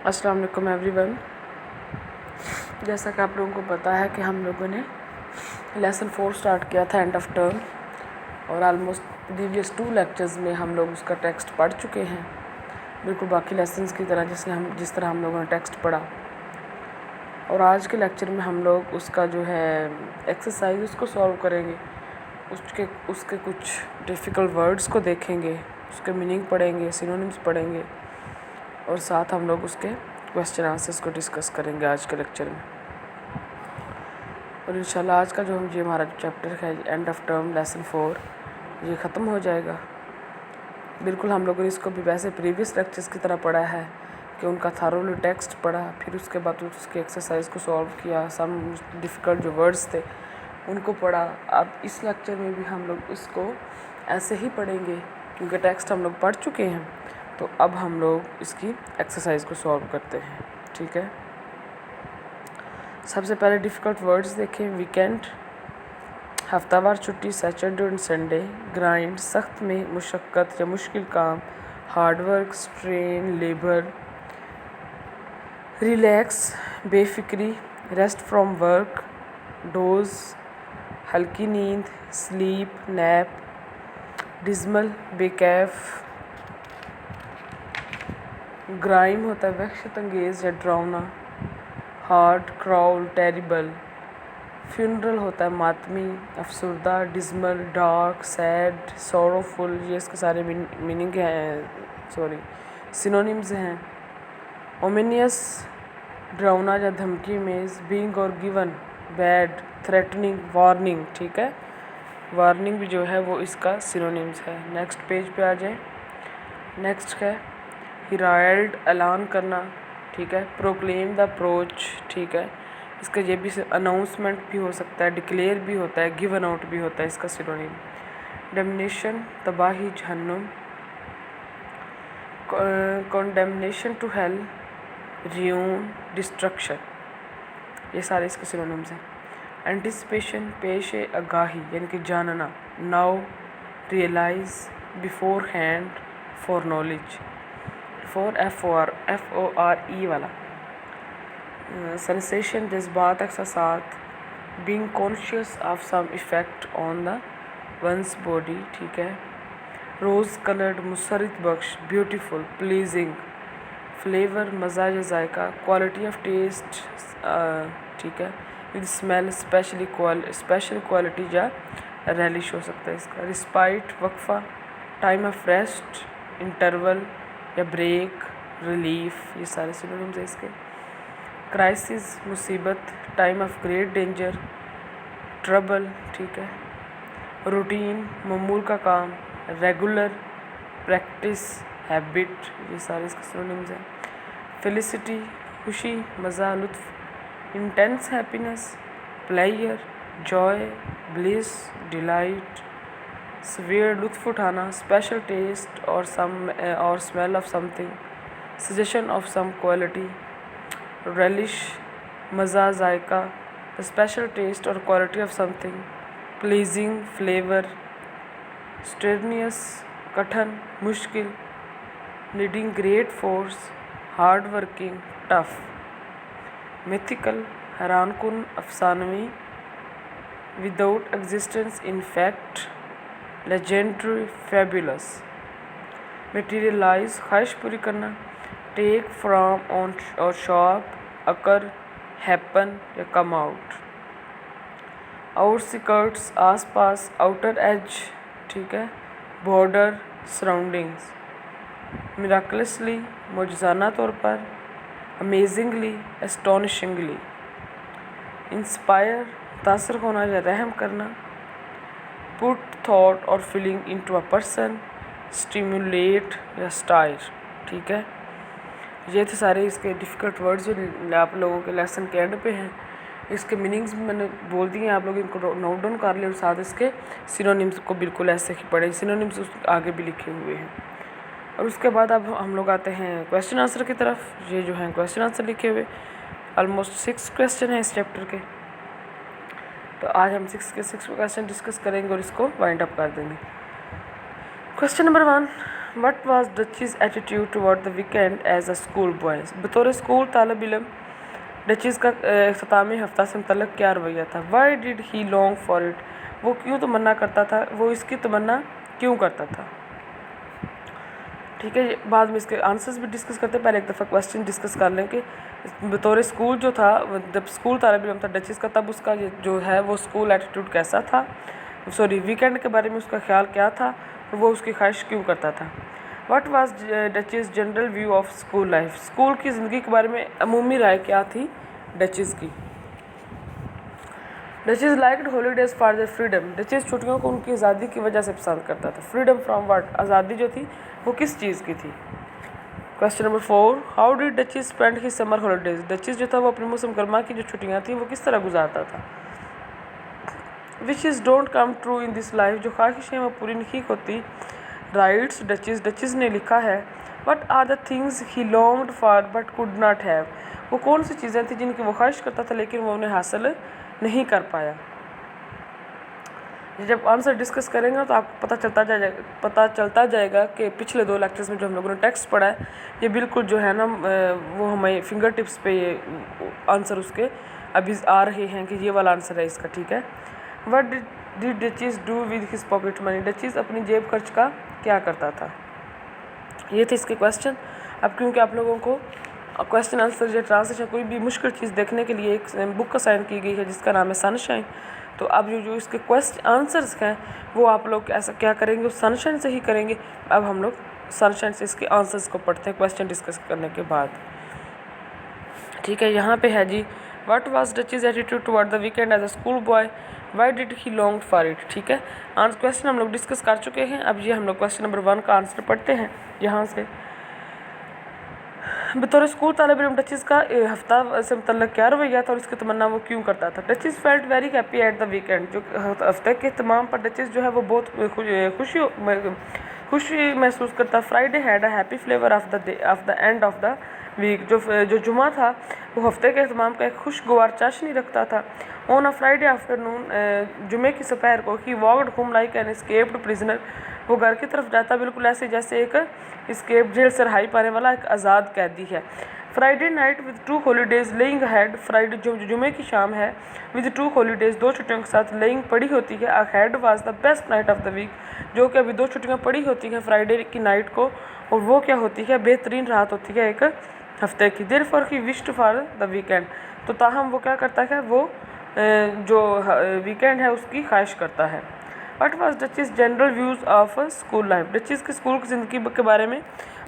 السلام علیکم every one. جیسا کہ آپ لوگوں کو پتہ ہے کہ ہم لوگوں نے لیسن 4 اسٹارٹ کیا تھا اینڈ آف ٹرم، اور آلموسٹ پریویس 2 لیکچرز میں ہم لوگ اس کا ٹیکسٹ پڑھ چکے ہیں، بالکل باقی لیسنز کی طرح جس طرح ہم لوگوں نے ٹیکسٹ پڑھا. اور آج کے لیکچر میں ہم لوگ اس کا جو ہے ایکسرسائز اس کو سالو کریں گے، اس کے کچھ ڈیفیکلٹ ورڈز کو دیکھیں گے، اس کے میننگ پڑھیں گے، سینونیمز پڑھیں گے، اور ساتھ ہم لوگ اس کے کویسچن آنسرز کو ڈسکس کریں گے آج کے لیکچر میں. اور انشاءاللہ آج کا جو ہمارا چیپٹر ہے اینڈ آف ٹرم لیسن 4 یہ ختم ہو جائے گا. بالکل ہم لوگوں نے اس کو بھی ویسے پریویس لیکچرز کی طرح پڑھا ہے کہ ان کا تھارولی ٹیکسٹ پڑھا، پھر اس کے بعد اس کی ایکسرسائز کو سالو کیا، سم ڈیفیکلٹ جو ورڈز تھے ان کو پڑھا. اب اس لیکچر میں بھی ہم لوگ اس کو ایسے ہی پڑھیں گے کیونکہ ٹیکسٹ ہم لوگ پڑھ چکے ہیں، تو اب ہم لوگ اس کی ایکسرسائز کو سالو کرتے ہیں. ٹھیک ہے، سب سے پہلے ڈیفیکلٹ ورڈز دیکھیں. ویکینڈ، ہفتہ وار چھٹی، سیٹرڈے اینڈ سنڈے. گرائنڈ، سخت میں، مشقت یا مشکل کام. Hard work, strain, labour. Relax, بے فکری. Rest from work. ڈوز، ہلکی نیند. Slip, nap. ڈزمل، بے کیف. گرائم ہوتا ہے وحشت انگیز یا ڈراؤنا. Hard, cruel, terrible. فیونرل ہوتا ہے ماتمی، افسردہ. Dismal, dark, sad, sorrowful. یہ اس کے سارے میننگ ہیں، سینونیمز ہیں. اومینیس، ڈراؤنا یا دھمکی میز. بینگ اور گیون، بیڈ، تھریٹننگ، وارننگ. ٹھیک ہے، وارننگ بھی جو ہے وہ اس کا سینونیمز ہے. نیکسٹ پیج پہ آ جائیں. نیکسٹ ہے ہیرالڈ، اعلان کرنا. ٹھیک ہے، پروکلیم دا اپروچ. ٹھیک ہے، اس کا یہ بھی اناؤنسمنٹ بھی ہو سکتا ہے، ڈکلیئر بھی ہوتا ہے، گیون آؤٹ بھی ہوتا ہے اس کا سینونیم. ڈیمنیشن، تباہی، جہنم. Condemnation to hell, ruin, destruction. یہ سارے اس کے سینونیمز ہیں. اینٹیسپیشن، پیش آگاہی یعنی کہ جاننا. Now, realise. Beforehand, fore knowledge. Fore FORE والا. سینسیشن، جذبات، احساسات. Being conscious of some effect on the one's body. ٹھیک ہے. روز کلرڈ، مسرت بخش، بیوٹیفل، پلیزنگ. فلیور، مزہ یا ذائقہ. Quality of taste. ٹھیک ہے، ود اسمیل، اسپیشل کوالٹی یا ریلش ہو سکتا ہے اس کا. رسپائٹ، وقفہ. ٹائم آف ریسٹ، انٹرول یا بریک. ریلیف. یہ سارے سینونیمز ہیں اس کے. کرائسس، مصیبت. Time of great danger, trouble. ٹھیک ہے. روٹین، معمول کا کام. Regular, practice, habit. یہ سارے اس کے سینونیمز ہیں. فیلسٹی، خوشی، مزہ، لطف. Intense happiness, pleasure, joy, bliss, delight. Savour, لطف اٹھانا. Special taste or smell of something. Suggestion of some quality. Relish, مزہ، ذائقہ. Special taste or quality of something. Pleasing, flavour. Strenuous, کٹھن، مشکل. Needing great force, hard working, tough. Mythical, حیران کن، افسانوی. Without existence, in fact. Legendary, fabulous. Materialise, خواہش پوری کرنا. ٹیک فرام، آن اور شاپ. اکر، ہیپن یا کم آؤٹ. آؤٹ سکرٹس، آس پاس. Outer edge. ٹھیک ہے. Border, surroundings. میراکلسلی، معجزانہ طور پر. امیزنگلی، اسٹونشنگلی. انسپائر، متاثر ہونا یا رحم کرنا. پٹ تھاٹ اور feeling into a person. Stimulate یا اسٹائر. ٹھیک ہے، یہ تھے سارے اس کے ڈیفیکلٹ ورڈز جو آپ لوگوں کے لیسن کے اینڈ پہ ہیں. اس کے میننگز بھی میں نے بول دیے ہیں، آپ لوگ ان کو نوٹ ڈاؤن کر لیں اور ساتھ اس کے سینونیمز کو بالکل ایسے ہی پڑھیں. سینونیمز آگے بھی لکھے ہوئے ہیں. اور اس کے بعد اب ہم لوگ آتے ہیں کویسچن آنسر کی طرف. یہ جو ہیں کویسچن آنسر لکھے ہوئے آلموسٹ 6 کویسچن ہیں اس چیپٹر کے. تو آج ہم 6 کے 6 کویسچن ڈسکس کریں گے اور اس کو وائنڈ اپ کر دیں گے. Question number 1، what was Duchies attitude toward the weekend as a school boys? بطور اسکول طالب علم ڈچیز کا اختتامی ہفتہ سے متعلق کیا رویہ تھا؟ Y did he long for it? وہ کیوں تمنا کرتا تھا، وہ اس کی تمنا کیوں کرتا تھا؟ ٹھیک ہے، بعد میں اس کے آنسرز بھی ڈسکس کرتے ہیں، پہلے ایک دفعہ کویسچن ڈسکس کر لیں کہ بطور اسکول جو تھا، جب اسکول طالب علم تھا ڈچیز کا، تب اس کا جو ہے وہ اسکول ایٹیٹیوڈ کیسا تھا، ویکینڈ کے بارے میں اس کا خیال کیا تھا، وہ اس کی خواہش کیوں کرتا تھا؟ What was Duchies general view of school life? School کی زندگی کے بارے میں عمومی رائے کیا تھی ڈچیز کی؟ Duchies liked holidays for their freedom, Duchies چھٹیوں کو ان کی آزادی کی وجہ سے پسند کرتا تھا۔ Freedom from what? آزادی جو تھی وہ کس چیز کی تھی؟ Question number 4، how did Duchies spend his summer holidays? Duchies جو تھا وہ اپنے موسم گرما کی جو چھٹیاں تھیں وہ کس طرح گزارتا تھا؟ Which don't come true in this life, جو خواہشیں وہ پوری نہیں ہوتی۔ رائٹس ڈچیز نے لکھا ہے، what are the things he longed for but could not have? وہ کون سی چیزیں تھیں جن کی وہ خواہش کرتا تھا لیکن وہ انہیں حاصل نہیں کر پایا؟ جب آنسر ڈسکس کریں گے تو آپ کو پتہ چلتا جائے گا کہ پچھلے 2 لیکچرز میں جو ہم لوگوں نے ٹیکسٹ پڑھا ہے یہ بالکل جو ہے نا وہ ہمیں فنگر ٹپس پہ یہ آنسر اس کے ابھی آ رہے ہیں کہ یہ والا آنسر ہے اس کا، ٹھیک ہے۔ What did Duchies do with his pocket money? Duchies اپنی جیب خرچ کا کیا کرتا تھا؟ یہ تھے اس کے کویسچن۔ اب کیونکہ آپ لوگوں کو کویسچن آنسر یا ٹرانسلیشن کوئی بھی مشکل چیز دیکھنے کے لیے ایک بک اسائن کی گئی ہے جس کا نام ہے سن شائن، تو اب جو اس کے آنسرز ہیں وہ آپ لوگ ایسا کیا کریں گے، سن شائن سے ہی کریں گے۔ اب ہم لوگ سن شائن سے اس کے آنسرز کو پڑھتے ہیں کویسچن ڈسکس کرنے کے بعد، ٹھیک ہے۔ یہاں پہ ہے جی، what was Duchies attitude toward the weekend as a school boy? Why did he long for it? ٹھیک ہے، کویسچن ہم لوگ ڈسکس کر چکے ہیں۔ اب یہ ہم لوگ کویسچن نمبر 1 کا آنسر پڑھتے ہیں یہاں سے۔ بطور اسکول طالب علم ڈچیز کا ہفتہ سے متعلق کیا رویہ تھا اور اس کی تمنا وہ کیوں کرتا تھا؟ Duchies felt very happy at the weekend, جو ہفتے کے اہتمام پر ڈچیز جو ہے وہ بہت خوشی محسوس کرتا۔ Friday had a happy flavour of the end of the week, جو جمعہ تھا وہ ہفتے کے اہتمام کا ایک خوشگوار چاشنی رکھتا تھا۔ آن اے فرائیڈے آفٹرنون، جمعے کی دوپہر کو، he walked home like an escaped prisoner, وہ گھر کی طرف جاتا بالکل ایسے جیسے ایک اسکیپ جیل سے رہائی پانے والا ایک آزاد قیدی ہے۔ Friday night with 2 holidays lying ahead, Friday جو جمعے کی شام ہے، ود 2 ہالیڈیز 2 چھٹیوں کے ساتھ لیئنگ پڑی ہوتی ہے۔ Had was the best night of the week, جو کہ ابھی 2 چھٹیاں پڑی ہوتی ہیں فرائیڈے کی نائٹ کو، اور وہ کیا ہوتی ہے، بہترین رات ہوتی ہے ایک ہفتے کی۔ There for he wished for the weekend, تو تاہم وہ کیا کرتا ہے، وہ جو ویکینڈ ہے اس کی خواہش کرتا ہے۔ What was Duchies general views of school life? Duchies کی اسکول کی زندگی کے بارے میں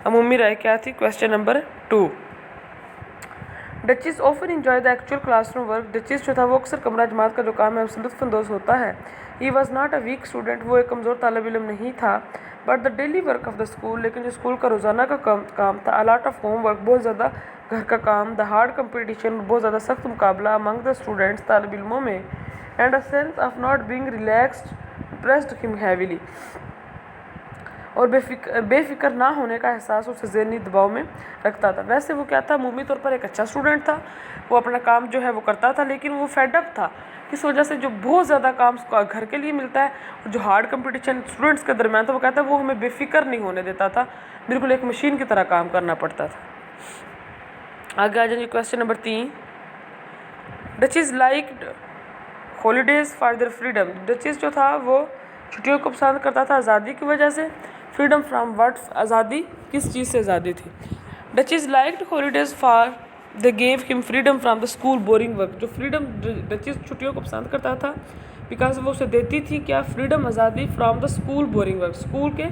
عمومی رائے کیا تھی؟ Question number 2۔ Duchies often enjoy the actual classroom work, Duchies جو تھا وہ اکثر کمرہ جماعت کا جو کام ہے اس سے لطف اندوز ہوتا ہے۔ He was not a weak student, وہ ایک کمزور طالب علم نہیں تھا۔ But the daily work of the school, لیکن جو اسکول کا روزانہ کا کام تھا، الاٹ آف ہوم ورک، بہت زیادہ گھر کا کام، دا ہارڈ کمپٹیشن، بہت زیادہ سخت مقابلہ، امنگ دا اسٹوڈنٹس، طالب علموں میں، and a sense of not being relaxed pressed ہم ہیویلی، اور بے فکر نہ ہونے کا احساس اسے ذہنی دباؤ میں رکھتا تھا۔ ویسے وہ کیا تھا، عمومی طور پر ایک اچھا اسٹوڈنٹ تھا، وہ اپنا کام جو ہے وہ کرتا تھا، لیکن وہ فیڈ اپ تھا اس وجہ سے جو بہت زیادہ کام گھر کے لیے ملتا ہے اور جو ہارڈ کمپٹیشن اسٹوڈنٹس کے درمیان تھا، وہ کہتا ہے وہ ہمیں بے فکر نہیں ہونے دیتا تھا، بالکل ایک مشین کی طرح کام کرنا پڑتا تھا۔ آگے آ جائیں گے question number 3۔ Duchies liked holidays for their freedom, Duchies جو تھا وہ چھٹیوں کو پسند کرتا تھا آزادی کی وجہ سے۔ Freedom from what? آزادی کس چیز سے آزادی تھی؟ Duchies liked holidays for they give him freedom from the school boring work, جو فریڈم ڈچیز چھٹیوں کو پسند کرتا تھا بیکاز وہ اسے دیتی تھی کیا، فریڈم، آزادی، from the school boring work, school کے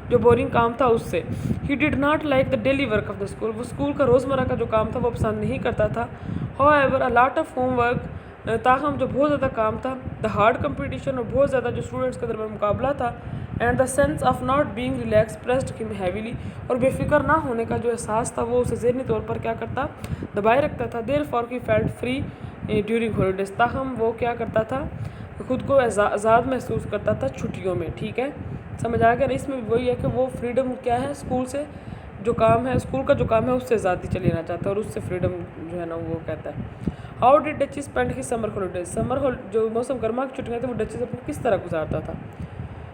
جو بورنگ کام تھا اس سے۔ He did not like the daily work of the school, وہ اسکول کا روزمرہ کا جو کام تھا وہ پسند نہیں کرتا تھا۔ How ever a lot of home work, تاہم جو بہت زیادہ کام تھا، دا ہارڈ کمپٹیشن، اور بہت زیادہ جو اسٹوڈنٹس کے درمیان مقابلہ تھا، and the sense of not being relax pressed ہم ہیویلی، اور بے فکر نہ ہونے کا جو احساس تھا وہ اسے ذہنی طور پر کیا کرتا، دبائے رکھتا تھا۔ There for he felt free during holidays, تاہم وہ کیا کرتا تھا، خود کو آزاد محسوس کرتا تھا چھٹیوں میں، ٹھیک ہے، سمجھ آ گیا نا؟ اس میں وہی ہے کہ وہ فریڈم کیا ہے، اسکول سے جو کام ہے، اسکول کا جو کام ہے اس سے آزادی چلی لینا چاہتا ہے اور اس سے فریڈم جو ہے نا وہ کہتا ہے۔ How did Duchies spend his summer holidays, جو موسم گرما کی چھٹیاں تھیں وہ ڈچیز اپنی کس طرح گزارتا تھا؟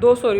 2